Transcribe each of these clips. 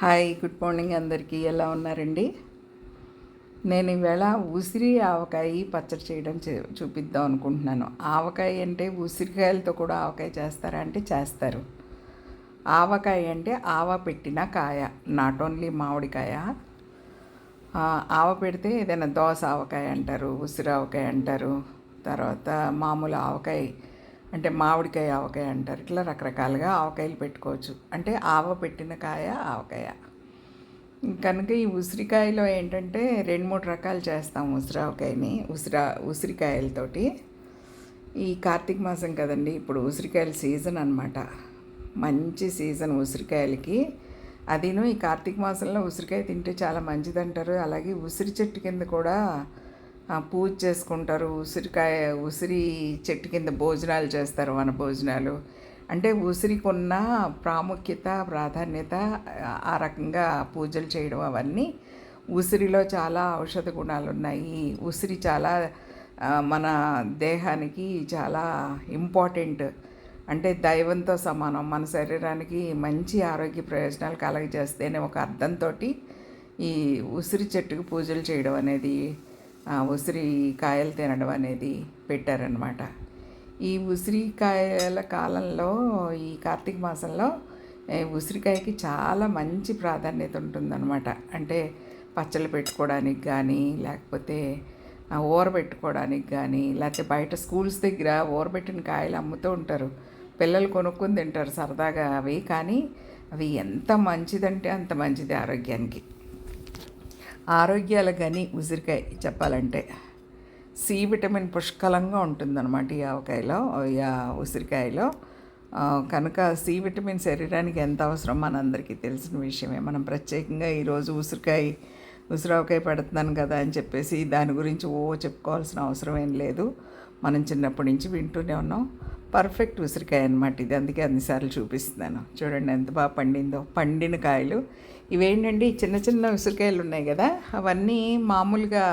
Hi, good morning అందరికీ. ఎలా ఉన్నారండి? నేను ఈవేళ ఉసిరి ఆవకాయ పచ్చడి చేయడం చూపిద్దాం అనుకుంటున్నాను. ఆవకాయ అంటే ఉసిరికాయలతో కూడా ఆవకాయ చేస్తారా అంటే చేస్తారు. ఆవకాయ అంటే ఆవ పెట్టిన కాయ, నాట్ ఓన్లీ మామిడికాయ. ఆవ పెడితే ఏదైనా దోస ఆవకాయ అంటారు, ఉసిరి ఆవకాయ అంటారు, తర్వాత మామూలు ఆవకాయ అంటే మామిడికాయ ఆవకాయ అంటారు. ఇట్లా రకరకాలుగా ఆవకాయలు పెట్టుకోవచ్చు. అంటే ఆవ పెట్టిన కాయ ఆవకాయ. కనుక ఈ ఉసిరికాయలో ఏంటంటే 2-3 రకాలు చేస్తాం ఉసిరావకాయని, ఉసిరికాయలతోటి. ఈ కార్తీక మాసం కదండి, ఇప్పుడు ఉసిరికాయల సీజన్ అనమాట. మంచి సీజన్ ఉసిరికాయలకి. అదిను ఈ కార్తీక మాసంలో ఉసిరికాయ తింటే చాలా మంచిదంటారు. అలాగే ఉసిరి చెట్టు కింద కూడా పూజ చేసుకుంటారు. ఉసిరి చెట్టు కింద భోజనాలు చేస్తారు, వన భోజనాలు. అంటే ఉసిరికి ఉన్న ప్రాముఖ్యత, ప్రాధాన్యత, ఆ రకంగా పూజలు చేయడం అవన్నీ. ఉసిరిలో చాలా ఔషధ గుణాలు ఉన్నాయి. ఉసిరి చాలా మన దేహానికి చాలా ఇంపార్టెంట్. అంటే దైవంతో సమానం. మన శరీరానికి మంచి ఆరోగ్య ప్రయోజనాలు కలగజేస్తేనే ఒక అర్థంతో ఈ ఉసిరి చెట్టుకు పూజలు చేయడం అనేది, ఉసిరి కాయలు తినడం అనేది పెట్టారనమాట. ఈ ఉసిరికాయల కాలంలో, ఈ కార్తీక మాసంలో ఉసిరికాయకి చాలా మంచి ప్రాధాన్యత ఉంటుందన్నమాట. అంటే పచ్చళ్ళు పెట్టుకోవడానికి కానీ, లేకపోతే ఊరబెట్టుకోవడానికి కానీ, లేకపోతే బయట స్కూల్స్ దగ్గర ఊరబెట్టిన కాయలు అమ్ముతూ ఉంటారు. పిల్లలు కొనుక్కొని తింటారు సరదాగా అవి. కానీ అవి ఎంత మంచిదంటే అంత మంచిది ఆరోగ్యానికి. ఆరోగ్యాలు కానీ ఉసిరికాయ చెప్పాలంటే సి విటమిన్ పుష్కలంగా ఉంటుందన్నమాట ఈ ఆవకాయలో, ఉసిరికాయలో. కనుక సి విటమిన్ శరీరానికి ఎంత అవసరం మనందరికీ తెలిసిన విషయమే. మనం ప్రత్యేకంగా ఈరోజు ఉసిరావకాయ పెడుతున్నాను కదా అని చెప్పేసి దాని గురించి చెప్పుకోవాల్సిన అవసరం ఏం లేదు. మనం చిన్నప్పటి నుంచి వింటూనే ఉన్నాం. పర్ఫెక్ట్ ఉసిరికాయ అనమాట ఇది. అందుకే అన్నిసార్లు చూపిస్తున్నాను. చూడండి ఎంత బాగా పండిందో. పండిన కాయలు ఇవేంటండి, చిన్న చిన్న ఉసిరికాయలు ఉన్నాయి కదా, అవన్నీ మామూలుగా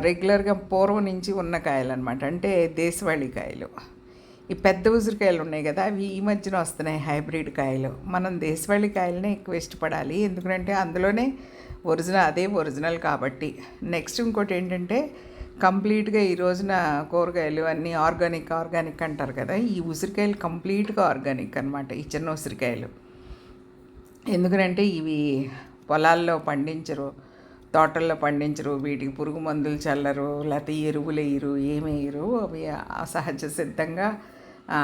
రెగ్యులర్గా పూర్వం నుంచి ఉన్న కాయలు అనమాట. అంటే దేశవాళీ కాయలు. ఈ పెద్ద ఉసిరికాయలు ఉన్నాయి కదా, అవి ఈ మధ్యన వస్తున్నాయి, హైబ్రిడ్ కాయలు. మనం దేశవాళీ కాయలనే ఎక్కువ ఇష్టపడాలి, ఎందుకంటే అందులోనే అదే ఒరిజినల్ కాబట్టి. నెక్స్ట్ ఇంకోటి ఏంటంటే, కంప్లీట్గా ఈ రోజున కూరగాయలు అన్నీ ఆర్గానిక్ అంటారు కదా, ఈ ఉసిరికాయలు కంప్లీట్గా ఆర్గానిక్ అనమాట, ఈ చిన్న ఉసిరికాయలు. ఎందుకంటే ఇవి పొలాల్లో పండించరు, తోటల్లో పండించరు, వీటికి పురుగు మందులు చల్లరు, లేకపోతే ఎరువులు వేయరు, ఏమి వేయరు. అవి సహజ సిద్ధంగా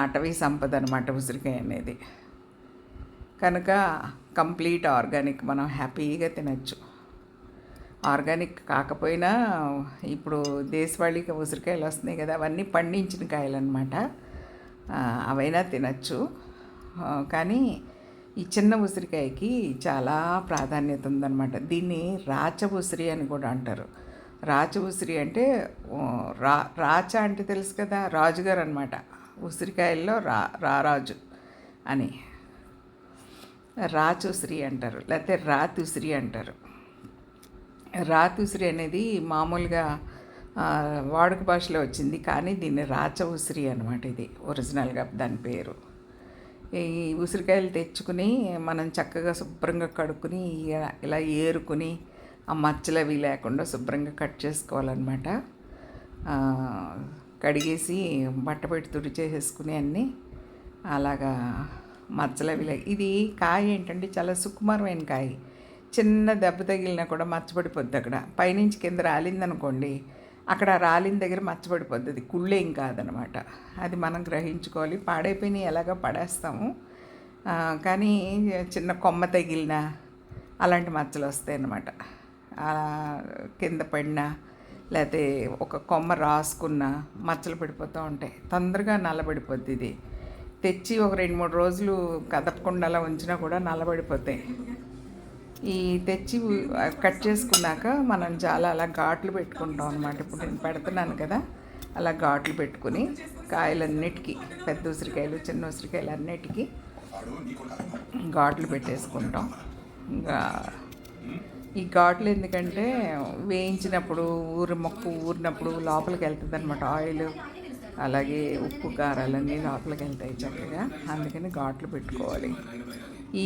అటవీ సంపద అనమాట ఉసిరికాయ అనేది. కనుక కంప్లీట్ ఆర్గానిక్, మనం హ్యాపీగా తినచ్చు. ఆర్గానిక్ కాకపోయినా ఇప్పుడు దేశవాళీ ఉసిరికాయలు వస్తున్నాయి కదా, అవన్నీ పండించిన కాయలు అనమాట, అవైనా తినచ్చు. కానీ ఈ చిన్న ఉసిరికాయకి చాలా ప్రాధాన్యత ఉందన్నమాట. దీన్ని రాచ ఉసిరి అని కూడా అంటారు. రాచ ఉసిరి అంటే రాచ అంటే తెలుసు కదా, రాజుగారు అనమాట. ఉసిరికాయల్లో రారాజు అని రాచ ఉసిరి అంటారు, లేకపోతే రాతి ఉసిరి అంటారు. రాతి ఉసిరి అనేది మామూలుగా వాడుక భాషలో వచ్చింది, కానీ దీన్ని రాచ ఉసిరి అనమాట. ఇది ఒరిజినల్గా దాని పేరు. ఈ ఉసిరికాయలు తెచ్చుకుని మనం చక్కగా శుభ్రంగా కడుక్కుని ఇలా ఏరుకుని ఆ మచ్చలు అవి లేకుండా శుభ్రంగా కట్ చేసుకోవాలన్నమాట. కడిగేసి బట్ట పెట్టి తుడిచేసేసుకుని అన్నీ అలాగా మచ్చలు అవి ఇది కాయ ఏంటంటే చాలా సుకుమారమైన కాయ. చిన్న దెబ్బ తగిలినా కూడా మచ్చపడిపోద్ది. అక్కడ పైనుంచి కింద రాలిందనుకోండి, అక్కడ రాలిన దగ్గర మచ్చపడిపోద్ది. అది కుళ్ళేం కాదనమాట. అది మనం గ్రహించుకోవాలి. పాడైపోయినాయి ఎలాగో పడేస్తాము, కానీ చిన్న కొమ్మ తగిలినా అలాంటి మచ్చలు వస్తాయి అన్నమాట. కింద పడినా లేకపోతే ఒక కొమ్మ రాసుకున్న మచ్చలు పడిపోతూ ఉంటాయి. తొందరగా నల్లబడిపోద్ది. ఇది తెచ్చి ఒక 2-3 రోజులు కదపకుండా అలా ఉంచినా కూడా నల్లబడిపోతాయి. ఈ తెచ్చి కట్ చేసుకున్నాక మనం చాలా అలా ఘాట్లు పెట్టుకుంటాం అనమాట. ఇప్పుడు నేను పెడుతున్నాను కదా, అలా ఘాట్లు పెట్టుకుని కాయలన్నిటికీ, పెద్ద ఉసిరికాయలు చిన్న ఉసిరికాయలు అన్నిటికీ ఘాట్లు పెట్టేసుకుంటాం. ఇంకా ఈ ఘాట్లు ఎందుకంటే వేయించినప్పుడు ఊరినప్పుడు లోపలికి వెళ్తుంది అనమాట. ఆయిల్ అలాగే ఉప్పు కారాలన్నీ లోపలికి వెళ్తాయి చక్కగా. అందుకని ఘాట్లు పెట్టుకోవాలి. ఈ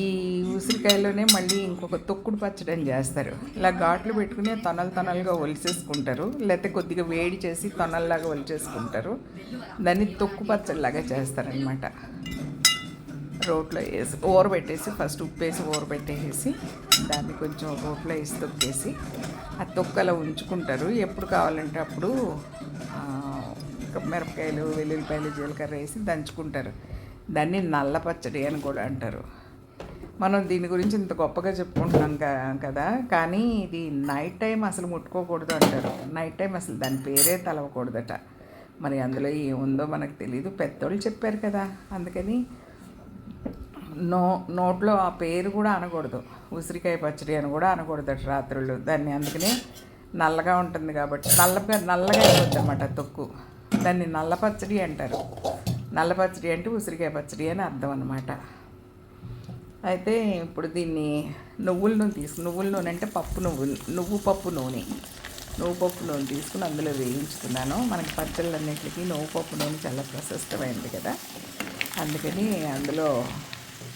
ఉసిరికాయలోనే మళ్ళీ ఇంకొక తొక్కుడు పచ్చడి అని చేస్తారు. ఇలా ఘాట్లు పెట్టుకుని తొనలుగా ఒలిచేసుకుంటారు, లేకపోతే కొద్దిగా వేడి చేసి తొనల్లాగా ఒలిచేసుకుంటారు. దాన్ని తొక్కు పచ్చడిలాగా చేస్తారనమాట. రోట్లో వేసి ఊరబెట్టేసి ఫస్ట్ ఉప్పు వేసి ఊరబెట్టేసి దాన్ని కొంచెం రోట్లో వేసి తొక్కేసి ఆ తొక్కు అలా ఉంచుకుంటారు. ఎప్పుడు కావాలంటే అప్పుడు మిరపకాయలు, వెల్లుల్లిపాయలు, జీలకర్ర వేసి దంచుకుంటారు. దాన్ని నల్ల పచ్చడి అని కూడా అంటారు. మనం దీని గురించి ఇంత గొప్పగా చెప్పుకుంటున్నాం కదా, కానీ ఇది నైట్ టైం అసలు ముట్టుకోకూడదు అంటారు. నైట్ టైం అసలు దాని పేరే తలవకూడదట. మరి అందులో ఏముందో మనకు తెలియదు, పెద్దోళ్ళు చెప్పారు కదా, అందుకని నోట్లో ఆ పేరు కూడా అనకూడదు. ఉసిరికాయ పచ్చడి అని కూడా అనకూడదట రాత్రులు దాన్ని. అందుకనే నల్లగా ఉంటుంది కాబట్టి నల్లగా అయిపోద్ది అన్నమాట తొక్కు. దాన్ని నల్ల పచ్చడి అంటారు. నల్ల పచ్చడి అంటే ఉసిరికాయ పచ్చడి అని అర్థం అన్నమాట. అయితే ఇప్పుడు దీన్ని నువ్వుల నూనె అంటే నువ్వు పప్పు నూనె తీసుకుని అందులో వేయించుకున్నాను. మనకి పచ్చళ్ళన్నింటికి పప్పు నూనె చాలా ప్రశస్తమైనది కదా, అందుకని అందులో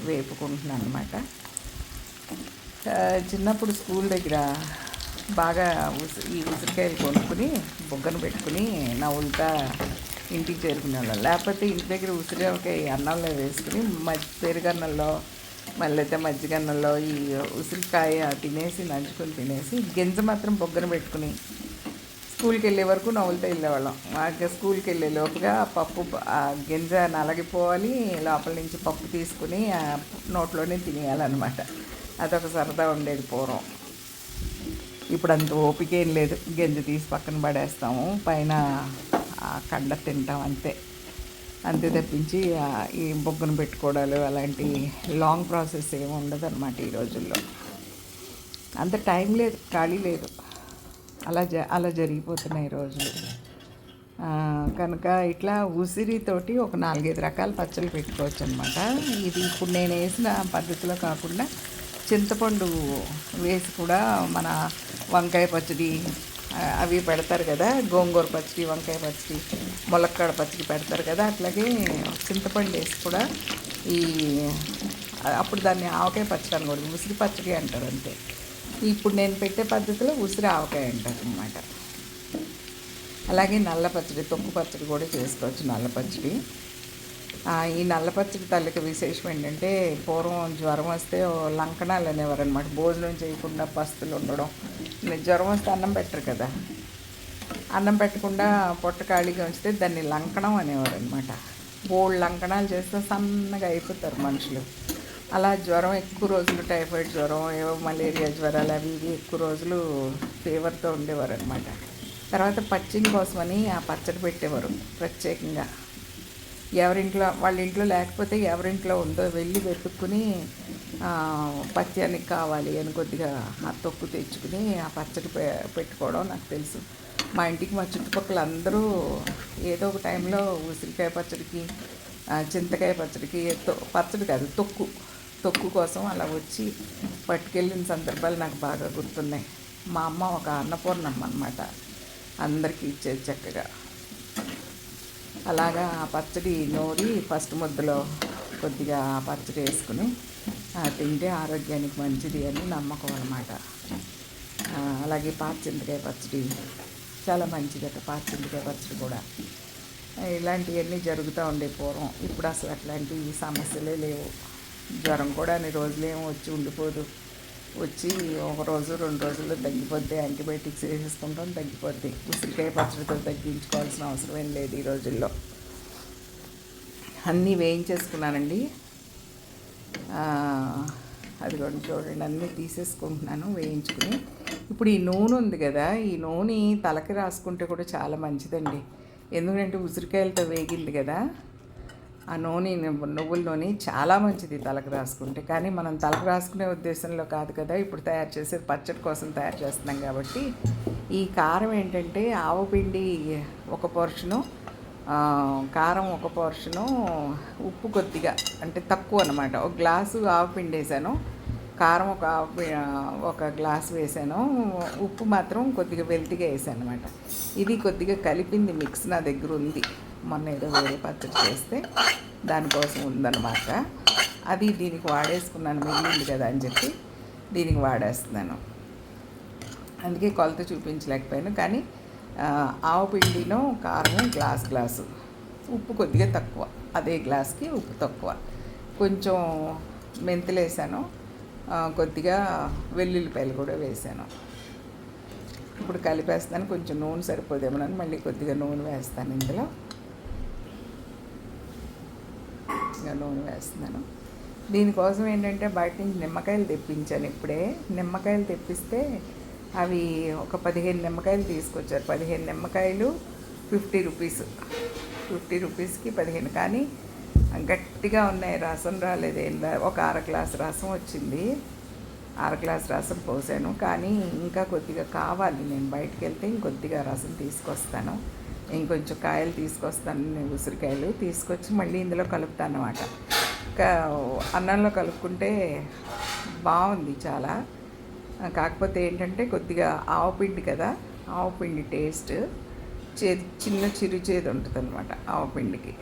వేపుకుంటున్నాను అనమాట. చిన్నప్పుడు స్కూల్ దగ్గర బాగా ఈ ఉసిరికాయలు కొనుక్కుని బొగ్గను పెట్టుకుని నవ్వులుతా ఇంటికి చేరుకునేవాళ్ళం. లేకపోతే ఇంటి దగ్గర ఉసిరికాయ అన్నంలో వేసుకుని పెరుగన్నంలో మళ్ళీ అయితే మజ్జిగన్నంలో ఈ ఉసిరికాయ నంచుకొని తినేసి గింజ మాత్రం బొగ్గన పెట్టుకుని స్కూల్కి వెళ్ళే వరకు నవ్వులతో వెళ్ళేవాళ్ళం. స్కూల్కి వెళ్ళే లోపుగా పప్పు గింజ నలగిపోవాలి, లోపల నుంచి పప్పు తీసుకుని నోట్లోనే తినేయాలన్నమాట. అదొక సరదా ఉండేది పూర్వం. ఇప్పుడు అంత ఓపిక ఏం లేదు, గింజ తీసి పక్కన పడేస్తాము, పైన కండ తింటాం అంతే తప్పించి ఈ బొగ్గను పెట్టుకోవడాలు అలాంటి లాంగ్ ప్రాసెస్ ఏమి ఉండదు అనమాట. ఈ రోజుల్లో అంత టైం లేదు, ఖాళీ లేదు, అలా జరిగిపోతున్నాయి రోజులు. కనుక ఇట్లా ఉసిరితోటి ఒక 4-5 రకాల పచ్చళ్ళు పెట్టుకోవచ్చు అనమాట. ఇది ఇప్పుడు నేను వేసిన పద్ధతిలో కాకుండా చింతపండు వేసి కూడా మన వంకాయ పచ్చడి అవి పెడతారు కదా, గోంగూర పచ్చడి, వంకాయ పచ్చడి, ములక్కాడ పచ్చడి పెడతారు కదా, అట్లాగే చింతపండు వేసి కూడా అప్పుడు దాన్ని ఆవకాయ పచ్చడి అనకూడదు, ఉసిరి పచ్చడి అంటారు అంతే. ఇప్పుడు నేను పెట్టే పద్ధతిలో ఉసిరి ఆవకాయ అంటారు అన్నమాట. అలాగే నల్ల పచ్చడి, తొక్కు పచ్చడి కూడా చేసుకోవచ్చు. నల్ల పచ్చడి, ఈ నల్ల పచ్చడి తల్లికి విశేషం ఏంటంటే పూర్వం జ్వరం వస్తే లంకణాలు అనేవారు అనమాట. భోజనం చేయకుండా పస్తులు ఉండడం, జ్వరం వస్తే అన్నం పెట్టరు కదా, అన్నం పెట్టకుండా పొట్ట ఖాళీగా ఉంచితే దాన్ని లంకణం అనేవారు అనమాట. బోల్డ్ లంకణాలు చేస్తే సన్నగా అయిపోతారు మనుషులు. అలా జ్వరం ఎక్కువ రోజులు, టైఫాయిడ్ జ్వరం, ఏవో మలేరియా జ్వరాలు అవి ఇవి ఎక్కువ రోజులు ఫీవర్తో ఉండేవారు అనమాట. తర్వాత పచ్చిని కోసమని ఆ పచ్చడి పెట్టేవారు ప్రత్యేకంగా. వాళ్ళ ఇంట్లో లేకపోతే ఎవరింట్లో ఉందో వెళ్ళి వెతుక్కుని పత్యానికి కావాలి అని కొద్దిగా ఆ తొక్కు తెచ్చుకుని ఆ పచ్చడి పెట్టుకోవడం నాకు తెలుసు. మా ఇంటికి మా చుట్టుపక్కల అందరూ ఏదో ఒక టైంలో ఉసిరికాయ పచ్చడికి, చింతకాయ పచ్చడికి, పచ్చడి కాదు తొక్కు కోసం అలా వచ్చి పట్టుకెళ్ళిన సందర్భాలు నాకు బాగా గుర్తున్నాయి. మా అమ్మ ఒక అన్నపూర్ణమ్మ అన్నమాట, అందరికీ ఇచ్చేది చక్కగా. అలాగా ఆ పచ్చడి నూరి ఫస్ట్ ముద్దలో కొద్దిగా పచ్చడి వేసుకుని తింటే ఆరోగ్యానికి మంచిది అని నమ్మకం అన్నమాట. అలాగే పాచింతకాయ పచ్చడి చాలా మంచిదట, పాచింతకాయ పచ్చడి కూడా. ఇలాంటివన్నీ జరుగుతూ ఉండే పూర్వం. ఇప్పుడు అసలు అట్లాంటి సమస్యలే లేవు. జ్వరం కూడా అన్ని రోజులేమో వచ్చి ఉండిపోదు, వచ్చి 1 రోజు 2 రోజుల్లో తగ్గిపోద్ది, యాంటీబయాటిక్స్ వేసేసుకుంటాం తగ్గిపోద్ది. ఉసిరికాయ పచ్చడితో తగ్గించుకోవాల్సిన అవసరం ఏం లేదు ఈ రోజుల్లో. అన్నీ వేయించేసుకున్నానండి. అది కూడా చూడండి, అన్నీ తీసేసుకుంటున్నాను వేయించుకుని. ఇప్పుడు ఈ నూనె ఉంది కదా, ఈ నూనె తలకి రాసుకుంటే కూడా చాలా మంచిదండి. ఎందుకంటే ఉసిరికాయలతో వేగింది కదా, ఆ నువ్వుల నూనె చాలా మంచిది తలకు రాసుకుంటే. కానీ మనం తలకు రాసుకునే ఉద్దేశంలో కాదు కదా, ఇప్పుడు తయారు చేసేది పచ్చడి కోసం తయారు చేస్తున్నాం కాబట్టి. ఈ కారం ఏంటంటే ఆవపిండి 1 పోర్షను, కారం 1 పోర్షను, ఉప్పు కొద్దిగా అంటే తక్కువ అనమాట. 1 గ్లాసు ఆవపిండి వేసాను, కారం ఒక గ్లాసు వేసాను, ఉప్పు మాత్రం కొద్దిగా వెల్తిగా వేసాను అనమాట. ఇది కొద్దిగా కలిపింది మిక్స్ నా దగ్గర ఉంది, మొన్న ఏదో వేరే పచ్చడి చేస్తే దానికోసం ఉందన్నమాట. అది దీనికి వాడేసుకున్నాను, మిగిలింది కదా అని చెప్పి దీనికి వాడేస్తున్నాను. అందుకే కొలత చూపించలేకపోయాను. కానీ ఆవు పిండిలో కారం గ్లాసు, ఉప్పు కొద్దిగా తక్కువ, అదే గ్లాస్కి ఉప్పు తక్కువ, కొంచెం మెంతులు వేసాను, కొద్దిగా వెల్లుల్లిపాయలు కూడా వేసాను. ఇప్పుడు కలిపేస్తాను. కొంచెం నూనె సరిపోదేమోనని మళ్ళీ కొద్దిగా నూనె వేస్తాను. ఇందులో ఇంకా నూనె వేస్తున్నాను. దీనికోసం ఏంటంటే బయట నుంచి నిమ్మకాయలు తెప్పించాను. ఇప్పుడే నిమ్మకాయలు తెప్పిస్తే అవి ఒక 15 నిమ్మకాయలు తీసుకొచ్చారు. 15 నిమ్మకాయలు 50 రూపీస్. 50 రూపీస్కి 15. కానీ గట్టిగా ఉన్నాయి, రసం రాలేదు. ఒక అర గ్లాసు రసం వచ్చింది. అర గ్లాసు రసం పోసాను. కానీ ఇంకా కొద్దిగా కావాలి. నేను బయటికి వెళ్తే ఇంకొద్దిగా రసం తీసుకొస్తాను. ఇంకొంచెం కాయలు తీసుకొస్తాను, ఉసిరికాయలు తీసుకొచ్చి మళ్ళీ ఇందులో కలుపుతాను అన్నమాట. అన్నంలో కలుపుకుంటే బాగుంది చాలా. కాకపోతే ఏంటంటే కొద్దిగా ఆవుపిండి కదా, ఆవుపిండి టేస్ట్ చేదు, చిన్న చిరు చేదు ఉంటుంది అనమాట ఆవుపిండికి.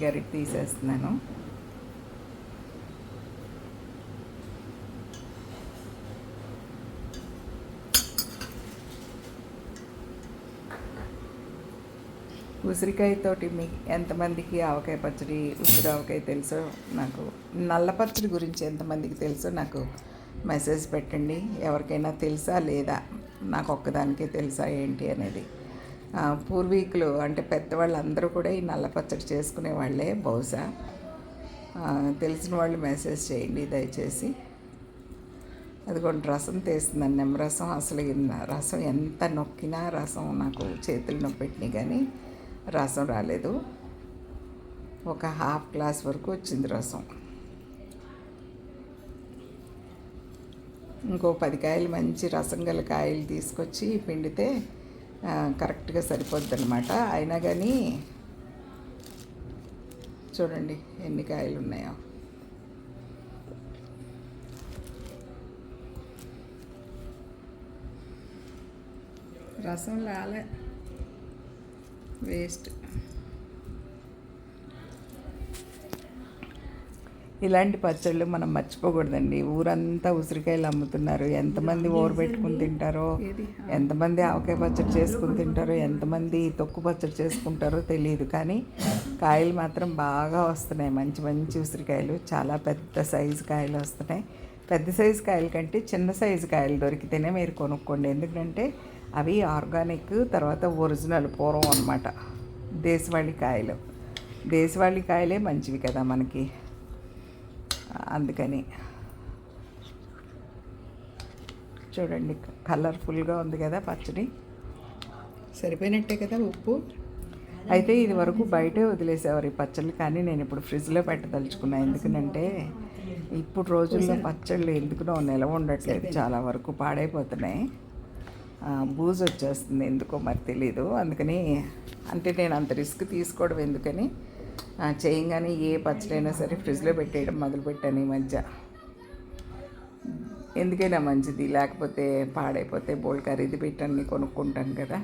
గరిటె తీసేస్తున్నాను. ఉసిరికాయతోటి మీ ఎంతమందికి ఆవకాయ పచ్చడి, ఉసిరి ఆవకాయ తెలుసో నాకు, నల్ల పచ్చడి గురించి ఎంతమందికి తెలుసో నాకు మెసేజ్ పెట్టండి. ఎవరికైనా తెలుసా లేదా, నాకు ఒక్కదానికే తెలుసా ఏంటి అనేది. పూర్వీకులు అంటే పెద్దవాళ్ళు అందరూ కూడా ఈ నల్ల పచ్చడి చేసుకునే వాళ్ళే బహుశా. తెలిసిన వాళ్ళు మెసేజ్ చేయండి దయచేసి. అదిగోండి రసం తీస్తున్నాను, నిమ్మరసం. అసలు రసం ఎంత నొక్కినా రసం నాకు చేతులు నొప్పి పెట్టినాయి, కానీ రసం రాలేదు. ఒక హాఫ్ గ్లాస్ వరకు వచ్చింది రసం. ఇంకో 10 కాయలు మంచి రసం గల కాయలు తీసుకొచ్చి పిండితే కరెక్ట్గా సరిపోద్ది అనమాట. అయినా కానీ చూడండి ఎన్ని కాయలు ఉన్నాయో. రసం లాలే, వేస్ట్. ఇలాంటి పచ్చళ్ళు మనం మర్చిపోకూడదండి. ఊరంతా ఉసిరికాయలు అమ్ముతున్నారు. ఎంతమంది పెట్టుకుని తింటారో, ఎంతమంది ఆవకాయ పచ్చడి చేసుకుని తింటారో, ఎంతమంది తొక్కు పచ్చడి చేసుకుంటారో తెలియదు. కానీ కాయలు మాత్రం బాగా వస్తున్నాయి. మంచి మంచి ఉసిరికాయలు, చాలా పెద్ద సైజు కాయలు వస్తున్నాయి. పెద్ద సైజు కాయల కంటే చిన్న సైజు కాయలు దొరికితేనే మీరు కొనుక్కోండి. ఎందుకంటే అవి ఆర్గానిక్, తర్వాత ఒరిజినల్ పూర్వం అన్నమాట. దేశవాళీ కాయలు, దేశవాళీ కాయలే మంచివి కదా మనకి, అందుకని. చూడండి కలర్ఫుల్గా ఉంది కదా పచ్చడి. సరిపోయినట్టే కదా ఉప్పు. అయితే ఇది వరకు బయటే వదిలేసేవారు ఈ పచ్చళ్ళు, కానీ నేను ఇప్పుడు ఫ్రిడ్జ్లో పెట్టదలుచుకున్నాను. ఎందుకంటే ఇప్పుడు రోజుల్లో పచ్చళ్ళు ఎందుకునో నిలవ ఉండట్లేదు, చాలా వరకు పాడైపోతున్నాయి. బూజు వచ్చేస్తుంది ఎందుకో మరి తెలీదు. అందుకని అంటే నేను అంత రిస్క్ తీసుకోవడం ఎందుకని చేయంగానే ఏ పచ్చడైనా సరే ఫ్రిడ్జ్లో పెట్టేయడం మొదలుపెట్టాను ఈ మధ్య. ఎందుకైనా మంచిది, లేకపోతే పాడైపోతే బోల్డ్ ఖరీదు పెట్టి అన్నీ కొనుక్కుంటాను కదా.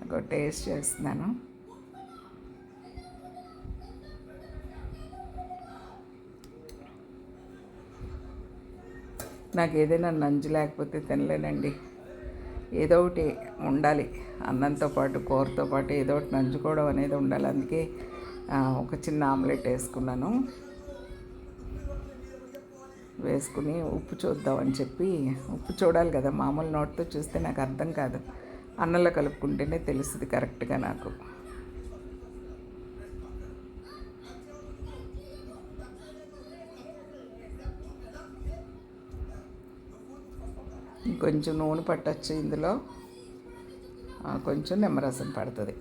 ఒక టేస్ట్ చేస్తున్నాను. నాకు ఏదైనా నంజు లేకపోతే తినలేనండి. ఏదో ఒకటి ఉండాలి, అన్నంతో పాటు కూరతో పాటు ఏదో ఒకటి నంజుకోవడం అనేది ఉండాలి. అందుకే ఒక చిన్న ఆమ్లెట్ వేసుకున్నాను. వేసుకుని ఉప్పు చూద్దామని చెప్పి, ఉప్పు చూడాలి కదా, మామూలు నోటితో చూస్తే నాకు అర్థం కాదు, అన్నంలో కలుపుకుంటేనే తెలుస్తుంది కరెక్ట్గా నాకు. కొంచెం నూనె పట్టచ్చు ఇందులో, కొంచెం నిమ్మరసం పడుతుంది.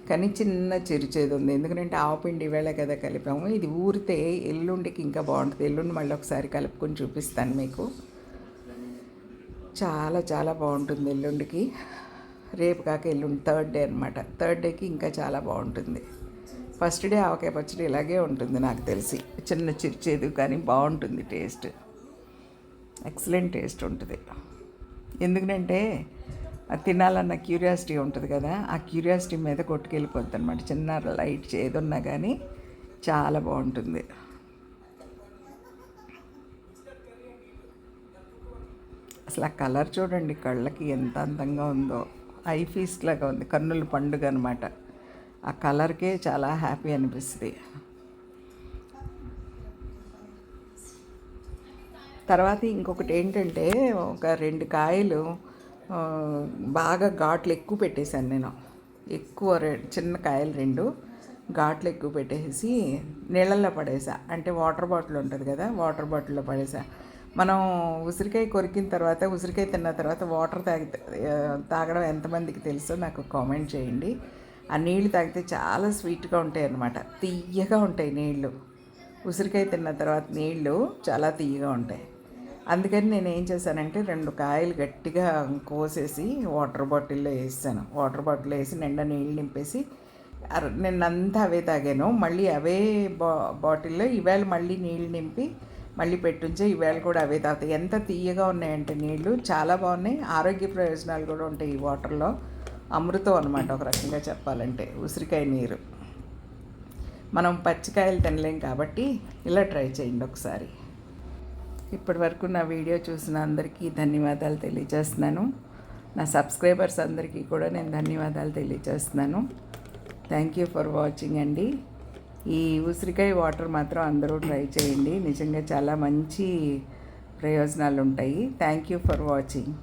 కానీ చిన్న చిరుచేది ఉంది, ఎందుకంటే ఆవపిండి వేళ కదా కలిపాము. ఇది ఊరితే ఎల్లుండికి ఇంకా బాగుంటుంది. ఎల్లుండి మళ్ళీ ఒకసారి కలుపుకొని చూపిస్తాను మీకు. చాలా చాలా బాగుంటుంది ఎల్లుండికి. రేపు కాక ఎల్లుండి 3rd డే అనమాట. 3rd డేకి ఇంకా చాలా బాగుంటుంది. ఫస్ట్ డే ఆవకాయ పచ్చడి ఇలాగే ఉంటుంది నాకు తెలిసి, చిన్న చిరుచేదు కానీ బాగుంటుంది టేస్ట్, ఎక్సలెంట్ టేస్ట్ ఉంటుంది. ఎందుకంటే అది తినాలన్న క్యూరియాసిటీ ఉంటుంది కదా, ఆ క్యూరియాసిటీ మీద కొట్టుకెళ్ళిపోద్ది అనమాట. చిన్న లైట్ ఏదున్నా కానీ చాలా బాగుంటుంది. అసలు ఆ కలర్ చూడండి, కళ్ళకి ఎంత అందంగా ఉందో. ఐ ఫీస్ట్ లాగా ఉంది, కన్నుల పండుగ అనమాట. ఆ కలర్కే చాలా హ్యాపీ అనిపిస్తుంది. తర్వాత ఇంకొకటి ఏంటంటే, ఒక 2 కాయలు బాగా ఘాట్లు ఎక్కువ పెట్టేశాను నేను. ఎక్కువ చిన్న కాయలు 2 ఘాట్లు ఎక్కువ పెట్టేసి నీళ్ళల్లో పడేసా. అంటే వాటర్ బాటిల్ ఉంటుంది కదా, వాటర్ బాటిల్లో పడేసా. మనం ఉసిరికాయ కొరికిన తర్వాత, ఉసిరికాయ తిన్న తర్వాత వాటర్ తాగడం ఎంతమందికి తెలుసో నాకు కామెంట్ చేయండి. ఆ నీళ్ళు తాగితే చాలా స్వీట్గా ఉంటాయి అన్నమాట, తియ్యగా ఉంటాయి నీళ్ళు. ఉసిరికాయ తిన్న తర్వాత నీళ్ళు చాలా తియ్యగా ఉంటాయి. అందుకని నేను ఏం చేశానంటే 2 కాయలు గట్టిగా కోసేసి వాటర్ బాటిల్లో వేసాను. వాటర్ బాటిల్లో వేసి నిండా నీళ్ళు నింపేసి నిన్నంతా అవే తాగాను. మళ్ళీ అవే బాటిల్లో ఈవేళ మళ్ళీ నీళ్ళు నింపి మళ్ళీ పెట్టుంచే ఈవేళ కూడా అవే తాగుతాయి. ఎంత తీయగా ఉన్నాయంటే నీళ్ళు, చాలా బాగున్నాయి. ఆరోగ్య ప్రయోజనాలు కూడా ఉంటాయి ఈ వాటర్లో. అమృతం అనమాట ఒక రకంగా చెప్పాలంటే ఉసిరికాయ నీరు. మనం పచ్చికాయలు తినలేం కాబట్టి ఇలా ట్రై చేయండి ఒకసారి. ఇప్పటి వరకు నా వీడియో చూసిన అందరికీ ధన్యవాదాలు తెలియజేస్తున్నాను. నా సబ్స్క్రైబర్స్ అందరికీ కూడా నేను ధన్యవాదాలు తెలియజేస్తున్నాను. థ్యాంక్ యూ ఫర్ వాచింగ్ అండి. ఈ ఉసిరికాయ వాటర్ మాత్రం అందరూ ట్రై చేయండి, నిజంగా చాలా మంచి ప్రయోజనాలు ఉంటాయి. Thank you for watching.